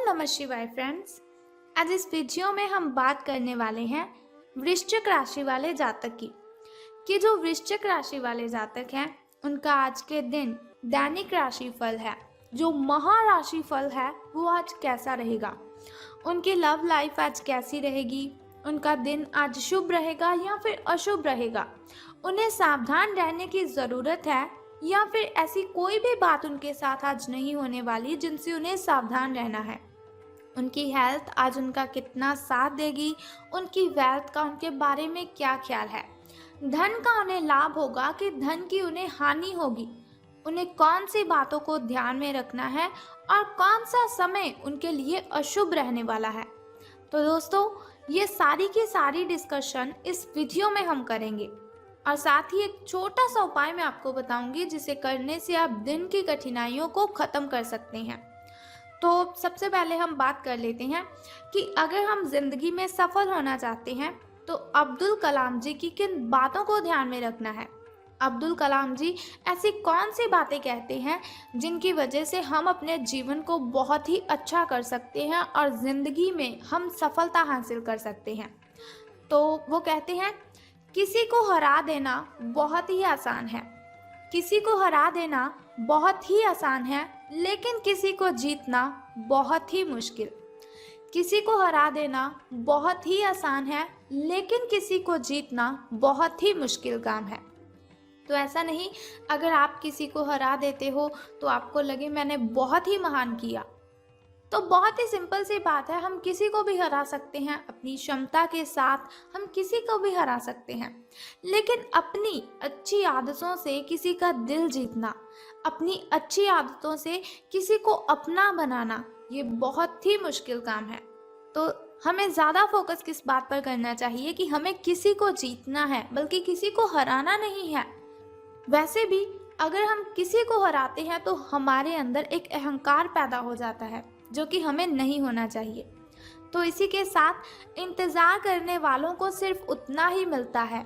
नमः शिवाय फ्रेंड्स। आज इस वीडियो में हम बात करने वाले हैं वृश्चिक राशि वाले जातक की कि जो वृश्चिक राशि वाले जातक हैं उनका आज के दिन दैनिक राशि फल है, जो महाराशि फल है वो आज कैसा रहेगा, उनकी लव लाइफ आज कैसी रहेगी, उनका दिन आज शुभ रहेगा या फिर अशुभ रहेगा, उन्हें सावधान रहने की ज़रूरत है या फिर ऐसी कोई भी बात उनके साथ आज नहीं होने वाली जिनसे उन्हें सावधान रहना है। उनकी हेल्थ आज उनका कितना साथ देगी, उनकी वेल्थ का उनके बारे में क्या ख्याल है, धन का उन्हें लाभ होगा कि धन की उन्हें हानि होगी, उन्हें कौन सी बातों को ध्यान में रखना है और कौन सा समय उनके लिए अशुभ रहने वाला है। तो दोस्तों, ये सारी की सारी डिस्कशन इस वीडियो में हम करेंगे और साथ ही एक छोटा सा उपाय मैं आपको बताऊंगी जिसे करने से आप दिन की कठिनाइयों को ख़त्म कर सकते हैं। तो सबसे पहले हम बात कर लेते हैं कि अगर हम जिंदगी में सफल होना चाहते हैं तो अब्दुल कलाम जी की किन बातों को ध्यान में रखना है। अब्दुल कलाम जी ऐसी कौन सी बातें कहते हैं जिनकी वजह से हम अपने जीवन को बहुत ही अच्छा कर सकते हैं और ज़िंदगी में हम सफलता हासिल कर सकते हैं। तो वो कहते हैं, किसी को हरा देना बहुत ही आसान है, किसी को हरा देना बहुत ही आसान है, लेकिन किसी को जीतना बहुत ही मुश्किल। किसी को हरा देना बहुत ही आसान है, लेकिन किसी को जीतना बहुत ही मुश्किल काम है। तो ऐसा नहीं, अगर आप किसी को हरा देते हो तो आपको लगे मैंने बहुत ही महान किया। तो बहुत ही सिंपल सी बात है, हम किसी को भी हरा सकते हैं, अपनी क्षमता के साथ हम किसी को भी हरा सकते हैं, लेकिन अपनी अच्छी आदतों से किसी का दिल जीतना, अपनी अच्छी आदतों से किसी को अपना बनाना, ये बहुत ही मुश्किल काम है। तो हमें ज़्यादा फोकस किस बात पर करना चाहिए कि हमें किसी को जीतना है, बल्कि किसी को हराना नहीं है। वैसे भी अगर हम किसी को हराते हैं तो हमारे अंदर एक अहंकार पैदा हो जाता है जो कि हमें नहीं होना चाहिए। तो इसी के साथ इंतज़ार करने वालों को सिर्फ उतना ही मिलता है,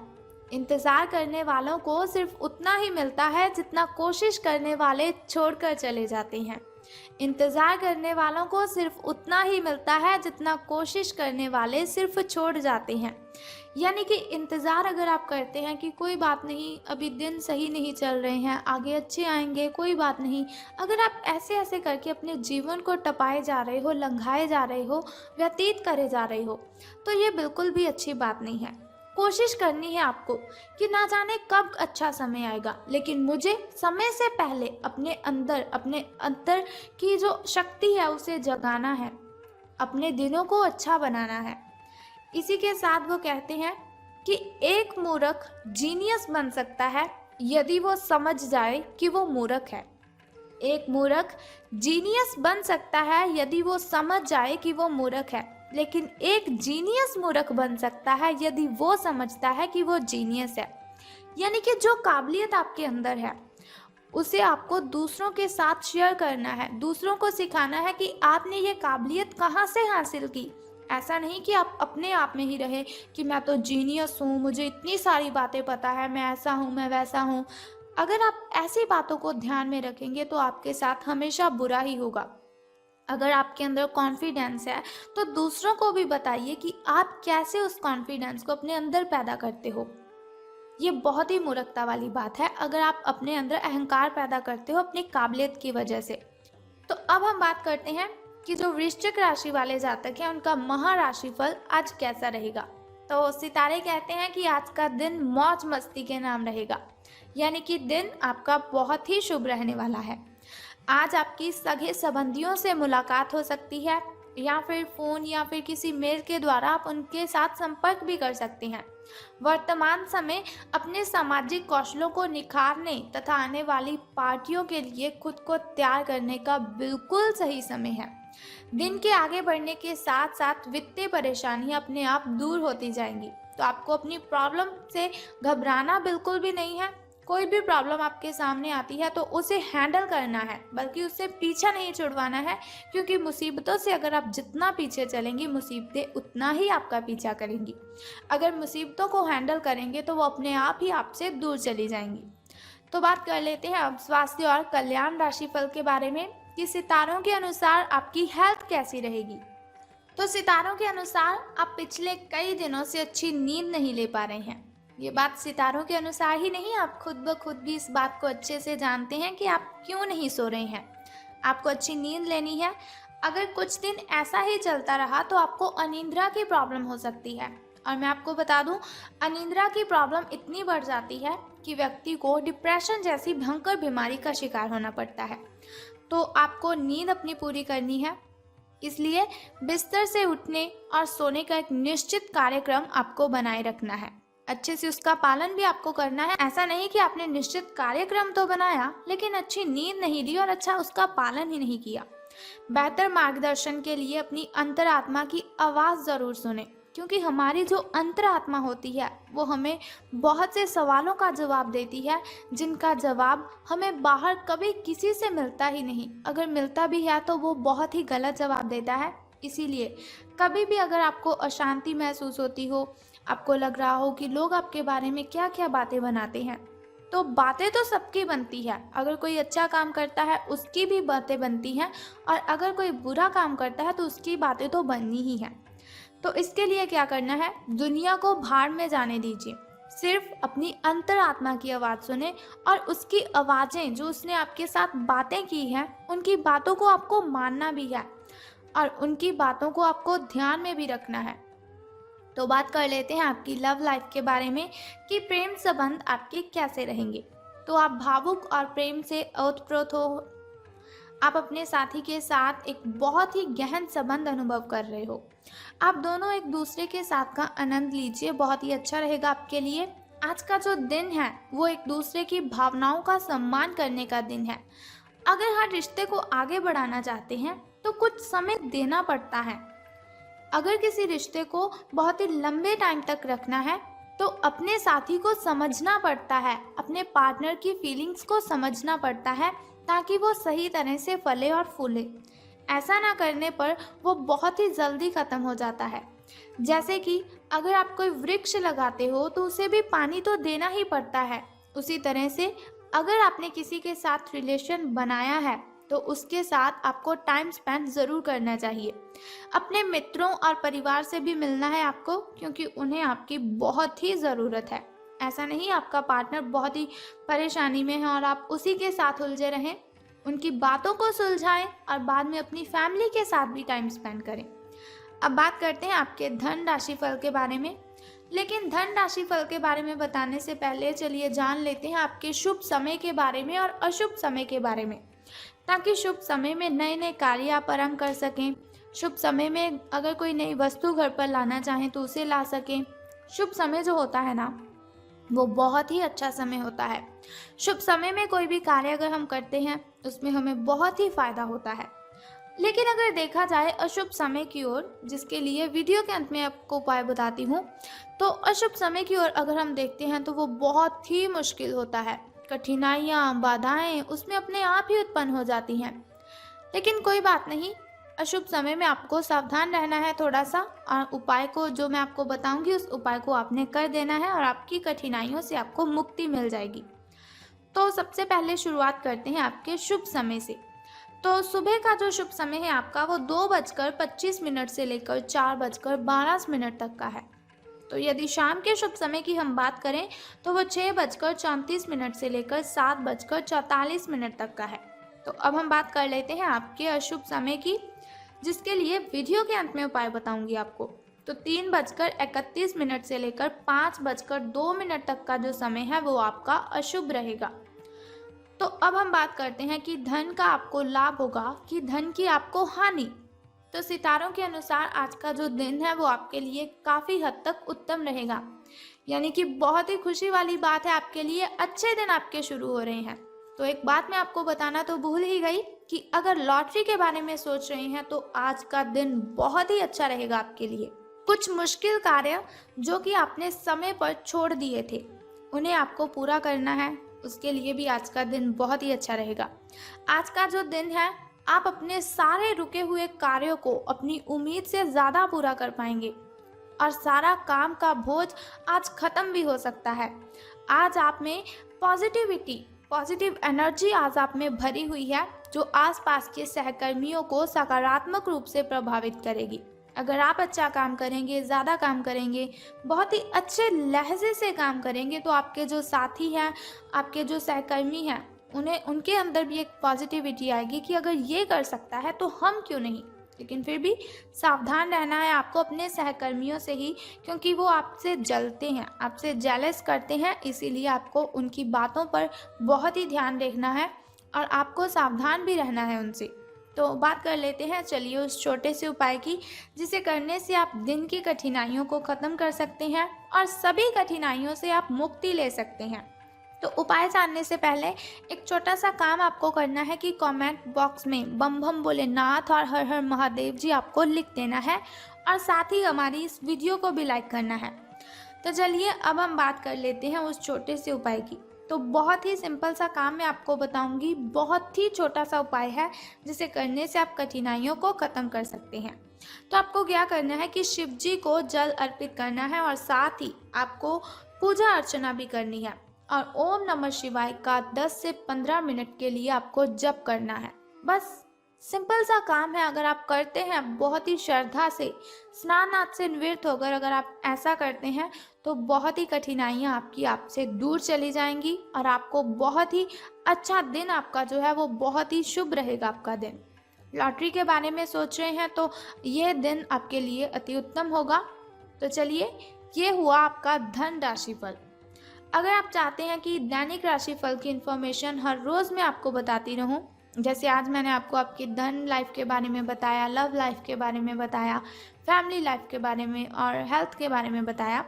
इंतज़ार करने वालों को सिर्फ उतना ही मिलता है जितना कोशिश करने वाले छोड़कर चले जाते हैं। इंतज़ार करने वालों को सिर्फ उतना ही मिलता है जितना कोशिश करने वाले सिर्फ छोड़ जाते हैं। यानी कि इंतज़ार अगर आप करते हैं कि कोई बात नहीं, अभी दिन सही नहीं चल रहे हैं, आगे अच्छे आएंगे, कोई बात नहीं, अगर आप ऐसे ऐसे करके अपने जीवन को टपाए जा रहे हो, लंघाए जा रहे हो, व्यतीत करे जा रहे हो, तो ये बिल्कुल भी अच्छी बात नहीं है। कोशिश करनी है आपको कि ना जाने कब अच्छा समय आएगा, लेकिन मुझे समय से पहले अपने अंदर की जो शक्ति है उसे जगाना है, अपने दिनों को अच्छा बनाना है। इसी के साथ वो कहते हैं कि एक मूर्ख जीनियस बन सकता है यदि वो समझ जाए कि वो मूर्ख है। एक मूर्ख जीनियस बन सकता है यदि वो समझ जाए कि वो मूर्ख है, लेकिन एक जीनियस मूर्ख बन सकता है यदि वो समझता है कि वो जीनियस है। यानी कि जो काबिलियत आपके अंदर है उसे आपको दूसरों के साथ शेयर करना है, दूसरों को सिखाना है कि आपने ये काबिलियत कहाँ से हासिल की। ऐसा नहीं कि आप अपने आप में ही रहे कि मैं तो जीनियस हूँ, मुझे इतनी सारी बातें पता है, मैं ऐसा हूँ, मैं वैसा हूँ। अगर आप ऐसी बातों को ध्यान में रखेंगे तो आपके साथ हमेशा बुरा ही होगा। अगर आपके अंदर कॉन्फिडेंस है तो दूसरों को भी बताइए कि आप कैसे उस कॉन्फिडेंस को अपने अंदर पैदा करते हो। ये बहुत ही मूर्खता वाली बात है अगर आप अपने अंदर अहंकार पैदा करते हो अपनी काबिलियत की वजह से। तो अब हम बात करते हैं कि जो वृश्चिक राशि वाले जातक हैं उनका महाराशि फल आज कैसा रहेगा। तो सितारे कहते हैं कि आज का दिन मौज मस्ती के नाम रहेगा, यानी कि दिन आपका बहुत ही शुभ रहने वाला है। आज आपकी सगे संबंधियों से मुलाकात हो सकती है या फिर फ़ोन या फिर किसी मेल के द्वारा आप उनके साथ संपर्क भी कर सकते हैं। वर्तमान समय अपने सामाजिक कौशलों को निखारने तथा आने वाली पार्टियों के लिए खुद को तैयार करने का बिल्कुल सही समय है। दिन के आगे बढ़ने के साथ साथ वित्तीय परेशानियां अपने आप दूर होती जाएंगी। तो आपको अपनी प्रॉब्लम से घबराना बिल्कुल भी नहीं है। कोई भी प्रॉब्लम आपके सामने आती है तो उसे हैंडल करना है, बल्कि उससे पीछा नहीं छुड़वाना है, क्योंकि मुसीबतों से अगर आप जितना पीछे चलेंगी मुसीबतें उतना ही आपका पीछा करेंगी। अगर मुसीबतों को हैंडल करेंगे तो वो अपने आप ही आपसे दूर चली जाएंगी। तो बात कर लेते हैं अब स्वास्थ्य और कल्याण राशिफल के बारे में कि सितारों के अनुसार आपकी हेल्थ कैसी रहेगी। तो सितारों के अनुसार आप पिछले कई दिनों से अच्छी नींद नहीं ले पा रहे हैं। ये बात सितारों के अनुसार ही नहीं, आप खुद ब खुद भी इस बात को अच्छे से जानते हैं कि आप क्यों नहीं सो रहे हैं। आपको अच्छी नींद लेनी है। अगर कुछ दिन ऐसा ही चलता रहा तो आपको अनिद्रा की प्रॉब्लम हो सकती है। और मैं आपको बता दूं, अनिद्रा की प्रॉब्लम इतनी बढ़ जाती है कि व्यक्ति को डिप्रेशन जैसी भयंकर बीमारी का शिकार होना पड़ता है। तो आपको नींद अपनी पूरी करनी है, इसलिए बिस्तर से उठने और सोने का एक निश्चित कार्यक्रम आपको बनाए रखना है। अच्छे से उसका पालन भी आपको करना है। ऐसा नहीं कि आपने निश्चित कार्यक्रम तो बनाया लेकिन अच्छी नींद नहीं ली और अच्छा उसका पालन ही नहीं किया। बेहतर मार्गदर्शन के लिए अपनी अंतरात्मा की आवाज़ ज़रूर सुने, क्योंकि हमारी जो अंतरात्मा होती है वो हमें बहुत से सवालों का जवाब देती है, जिनका जवाब हमें बाहर कभी किसी से मिलता ही नहीं। अगर मिलता भी है तो वो बहुत ही गलत जवाब देता है। इसीलिए कभी भी अगर आपको अशांति महसूस होती हो, आपको लग रहा हो कि लोग आपके बारे में क्या क्या बातें बनाते हैं, तो बातें तो सबकी बनती है। अगर कोई अच्छा काम करता है उसकी भी बातें बनती हैं, और अगर कोई बुरा काम करता है तो उसकी बातें तो बननी ही हैं। तो इसके लिए क्या करना है, दुनिया को भाड़ में जाने दीजिए। सिर्फ अपनी अंतरात्मा की आवाज़ सुने और उसकी आवाज़ें जो उसने आपके साथ बातें की हैं उनकी बातों को आपको मानना भी है और उनकी बातों को आपको ध्यान में भी रखना है। तो बात कर लेते हैं आपकी लव लाइफ के बारे में कि प्रेम संबंध आपके कैसे रहेंगे। तो आप भावुक और प्रेम से ओतप्रोत हो। आप अपने साथी के साथ एक बहुत ही गहन संबंध अनुभव कर रहे हो। आप दोनों एक दूसरे के साथ का आनंद लीजिए, बहुत ही अच्छा रहेगा आपके लिए। आज का जो दिन है वो एक दूसरे की भावनाओं का सम्मान करने का दिन है। अगर हर रिश्ते को आगे बढ़ाना चाहते हैं तो कुछ समय देना पड़ता है। अगर किसी रिश्ते को बहुत ही लंबे टाइम तक रखना है तो अपने साथी को समझना पड़ता है, अपने पार्टनर की फीलिंग्स को समझना पड़ता है, ताकि वो सही तरह से फले और फूले। ऐसा ना करने पर वो बहुत ही जल्दी ख़त्म हो जाता है। जैसे कि अगर आप कोई वृक्ष लगाते हो तो उसे भी पानी तो देना ही पड़ता है। उसी तरह से अगर आपने किसी के साथ रिलेशन बनाया है तो उसके साथ आपको टाइम स्पेंड ज़रूर करना चाहिए। अपने मित्रों और परिवार से भी मिलना है आपको, क्योंकि उन्हें आपकी बहुत ही ज़रूरत है। ऐसा नहीं आपका पार्टनर बहुत ही परेशानी में है और आप उसी के साथ उलझे रहें। उनकी बातों को सुलझाएं और बाद में अपनी फैमिली के साथ भी टाइम स्पेंड करें। अब बात करते हैं आपके धन राशि फल के बारे में। लेकिन धन राशि फल के बारे में बताने से पहले चलिए जान लेते हैं आपके शुभ समय के बारे में और अशुभ समय के बारे में, ताकि शुभ समय में नए नए कार्य आप आरंभ कर सकें। शुभ समय में अगर कोई नई वस्तु घर पर लाना चाहें तो उसे ला सकें। शुभ समय जो होता है ना, वो बहुत ही अच्छा समय होता है। शुभ समय में कोई भी कार्य अगर हम करते हैं उसमें हमें बहुत ही फायदा होता है। लेकिन अगर देखा जाए अशुभ समय की ओर, जिसके लिए वीडियो के अंत में आपको उपाय बताती हूँ, तो अशुभ समय की ओर अगर हम देखते हैं तो वो बहुत ही मुश्किल होता है। कठिनाइयाँ, बाधाएं उसमें अपने आप ही उत्पन्न हो जाती हैं। लेकिन कोई बात नहीं, अशुभ समय में आपको सावधान रहना है थोड़ा सा, और उपाय को जो मैं आपको बताऊंगी उस उपाय को आपने कर देना है और आपकी कठिनाइयों से आपको मुक्ति मिल जाएगी। तो सबसे पहले शुरुआत करते हैं आपके शुभ समय से। तो सुबह का जो शुभ समय है आपका वो 2:25 से लेकर 4:12 तक का है। तो यदि शाम के शुभ समय की हम बात करें तो वो 6:34 से लेकर 7:44 तक का है। तो अब हम बात कर लेते हैं आपके अशुभ समय की, जिसके लिए वीडियो के अंत में उपाय बताऊंगी आपको। तो 3:31 से लेकर 5:02 तक का जो समय है वो आपका अशुभ रहेगा। तो अब हम बात करते हैं कि धन का आपको लाभ होगा कि धन की आपको हानि। तो सितारों के अनुसार आज का जो दिन है वो आपके लिए काफ़ी हद तक उत्तम रहेगा, यानी कि बहुत ही खुशी वाली बात है आपके लिए, अच्छे दिन आपके शुरू हो रहे हैं। तो एक बात मैं आपको बताना तो भूल ही गई कि अगर लॉटरी के बारे में सोच रहे हैं तो आज का दिन बहुत ही अच्छा रहेगा आपके लिए। कुछ मुश्किल कार्य जो कि आपने समय पर छोड़ दिए थे उन्हें आपको पूरा करना है, उसके लिए भी आज का दिन बहुत ही अच्छा रहेगा। आज का जो दिन है आप अपने सारे रुके हुए कार्यों को अपनी उम्मीद से ज़्यादा पूरा कर पाएंगे और सारा काम का बोझ आज ख़त्म भी हो सकता है। आज आप में पॉजिटिव एनर्जी आज आप में भरी हुई है जो आसपास के सहकर्मियों को सकारात्मक रूप से प्रभावित करेगी। अगर आप अच्छा काम करेंगे, ज़्यादा काम करेंगे, बहुत ही अच्छे लहजे से काम करेंगे, तो आपके जो साथी हैं, आपके जो सहकर्मी हैं, उनके अंदर भी एक पॉजिटिविटी आएगी कि अगर ये कर सकता है तो हम क्यों नहीं। लेकिन फिर भी सावधान रहना है आपको अपने सहकर्मियों से ही, क्योंकि वो आपसे जलते हैं, आपसे जेलस करते हैं, इसीलिए आपको उनकी बातों पर बहुत ही ध्यान रखना है और आपको सावधान भी रहना है उनसे। तो बात कर लेते हैं चलिए उस छोटे से उपाय की, जिसे करने से आप दिन की कठिनाइयों को ख़त्म कर सकते हैं और सभी कठिनाइयों से आप मुक्ति ले सकते हैं। तो उपाय जानने से पहले एक छोटा सा काम आपको करना है कि कमेंट बॉक्स में बम बम भोलेनाथ और हर हर महादेव जी आपको लिख देना है और साथ ही हमारी इस वीडियो को भी लाइक करना है। तो चलिए अब हम बात कर लेते हैं उस छोटे से उपाय की। तो बहुत ही सिंपल सा काम मैं आपको बताऊंगी, बहुत ही छोटा सा उपाय है जिसे करने से आप कठिनाइयों को ख़त्म कर सकते हैं। तो आपको क्या करना है कि शिव जी को जल अर्पित करना है और साथ ही आपको पूजा अर्चना भी करनी है और ओम नमः शिवाय का 10 से 15 मिनट के लिए आपको जप करना है। बस सिंपल सा काम है, अगर आप करते हैं बहुत ही श्रद्धा से, स्नान आदि से निवृत्त होकर अगर आप ऐसा करते हैं तो बहुत ही कठिनाइयाँ आपकी आपसे दूर चली जाएंगी और आपको बहुत ही अच्छा दिन आपका जो है वो बहुत ही शुभ रहेगा आपका दिन। लॉटरी के बारे में सोच रहे हैं तो ये दिन आपके लिए अति उत्तम होगा। तो चलिए ये हुआ आपका धन राशिफल। अगर आप चाहते हैं कि दैनिक राशिफल की इन्फॉर्मेशन हर रोज़ मैं आपको बताती रहूं, जैसे आज मैंने आपको आपकी धन लाइफ के बारे में बताया, लव लाइफ के बारे में बताया, फैमिली लाइफ के बारे में और हेल्थ के बारे में बताया,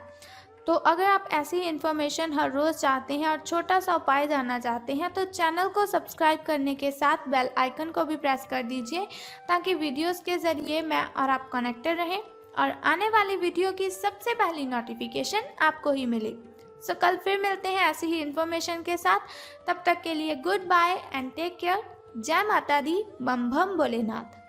तो अगर आप ऐसी इन्फॉर्मेशन हर रोज़ चाहते हैं और छोटा सा उपाय जानना चाहते हैं तो चैनल को सब्सक्राइब करने के साथ बेल आइकन को भी प्रेस कर दीजिए, ताकि वीडियोस के ज़रिए मैं और आप कनेक्टेड रहें और आने वाली वीडियो की सबसे पहली नोटिफिकेशन आपको ही मिले। सो कल फिर मिलते हैं ऐसी ही इन्फॉर्मेशन के साथ। तब तक के लिए good bye and take care. जय माता दी, बम बम भोलेनाथ।